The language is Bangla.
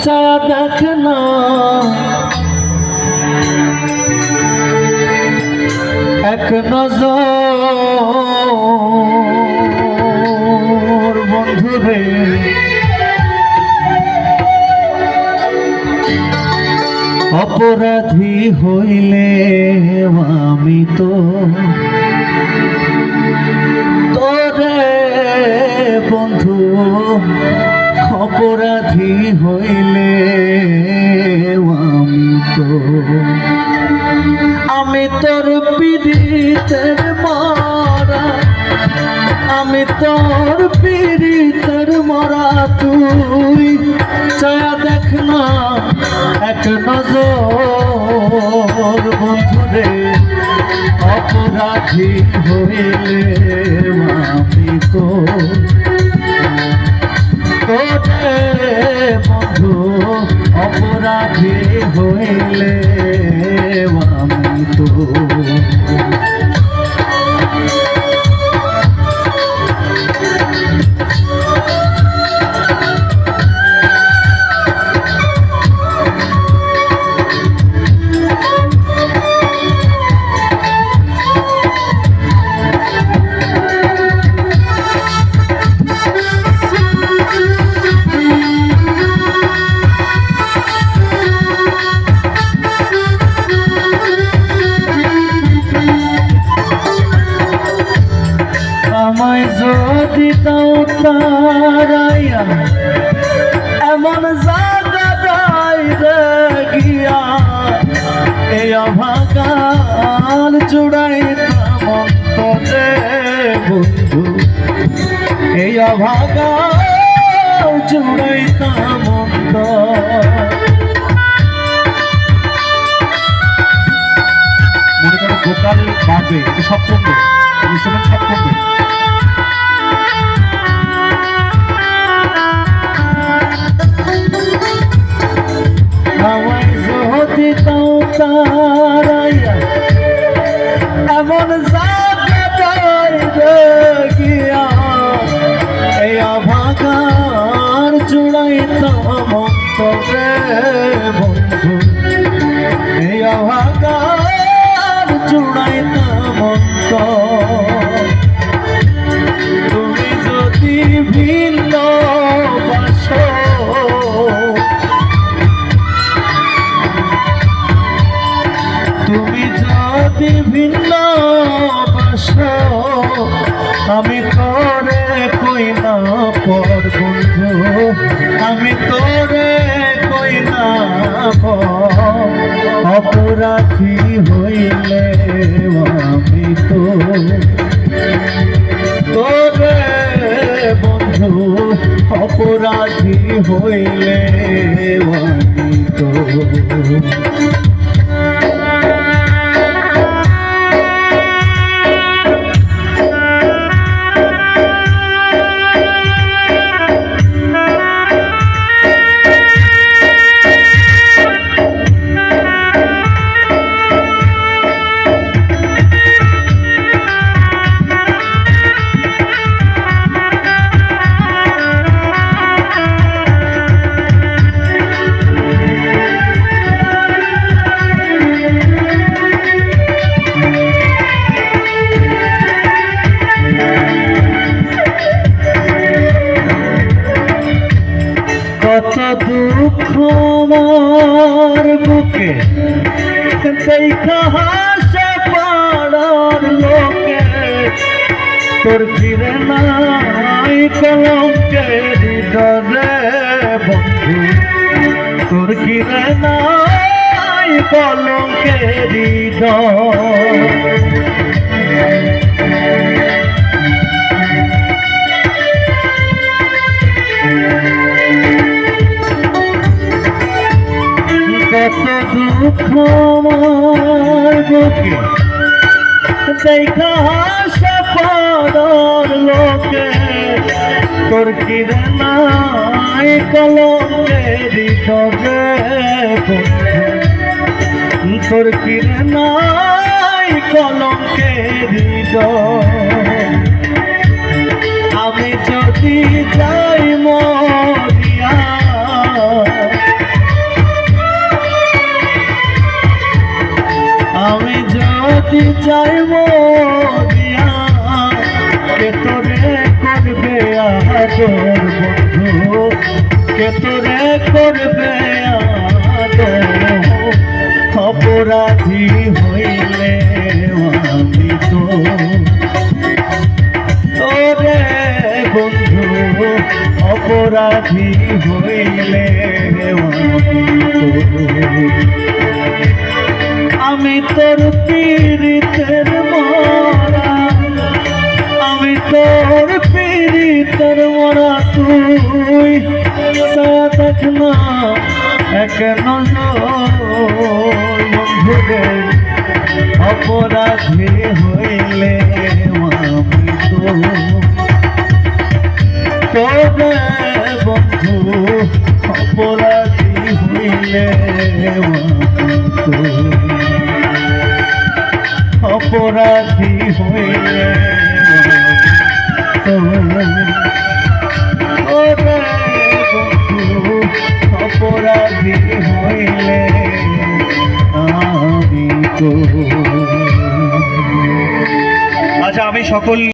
চায়া দেখ না এক নজর বন্ধুরে অপরাধী হইলে আমি তো তোরে বন্ধু অপরাধী হইলে আমি তোর পীড়িতের মরা আমি তোর পীড়িতের মরা তুই চায়া দেখ না এক নজর বন্ধুরে অপরাধী হইলে আমি তো তোরে বন্ধু অপরাধী হইলে আমি তো আমায় যদি দাও তারাইয়া এমন জায়গায় গিয়া এই অভাগাল জুড়াইতাম অন্তরে বন্ধু এই অভাগাল জুড়াইতাম অন্তর মনে করো ভোকাল বাড়বে একটু সব করবে ইনস্ট্রুমেন্ট সব করবে আমায় যদি দাও তারাইয়া এমন জায়গায় গিয়া এই অভাগার জুড়াইতাম অন্তরে বন্ধু এই অভাগার জুড়াইতাম অন্তর তুমি যদি ভিন্ন বাসো তুমি যদি ভিন্ন বাসো আমি তোরে কই না পর বন্ধু আমি তোরে কই না অপরাধী হইলে আমি তো তোরে বন্ধু অপরাধী হইলে আমি তো কত দুঃখ আমার বুকে দেখা হাসে পাড়ার লোকে তোর ফিরে নাই কলঙ্কের ডরে বন্ধু তোর ফিরে নাই কলঙ্কের ডর কত দুঃখ আমার বুকে দেখা হাসে পাড়ার লোকে তোর কিরে নাই কলঙ্কের ডরে তোর কিরে নাই কলঙ্কের ডর আমি যদি যাই মরিয়া কে তোরে করবে অপরাধী হইলে আমি তো তোরে বন্ধু অপরাধী হইলে আমি তোর পীড়িতের মরা, আমি তোর পীড়িতের মরা, তুই দেখ না এক বন্ধুরে অপরাধী হইলে আমি তোরে বন্ধু অপরাধী হইলে অপরাধী হইলে ওরে বন্ধু অপরাধী হইলে আমি তো। আচ্ছা, আমি সকল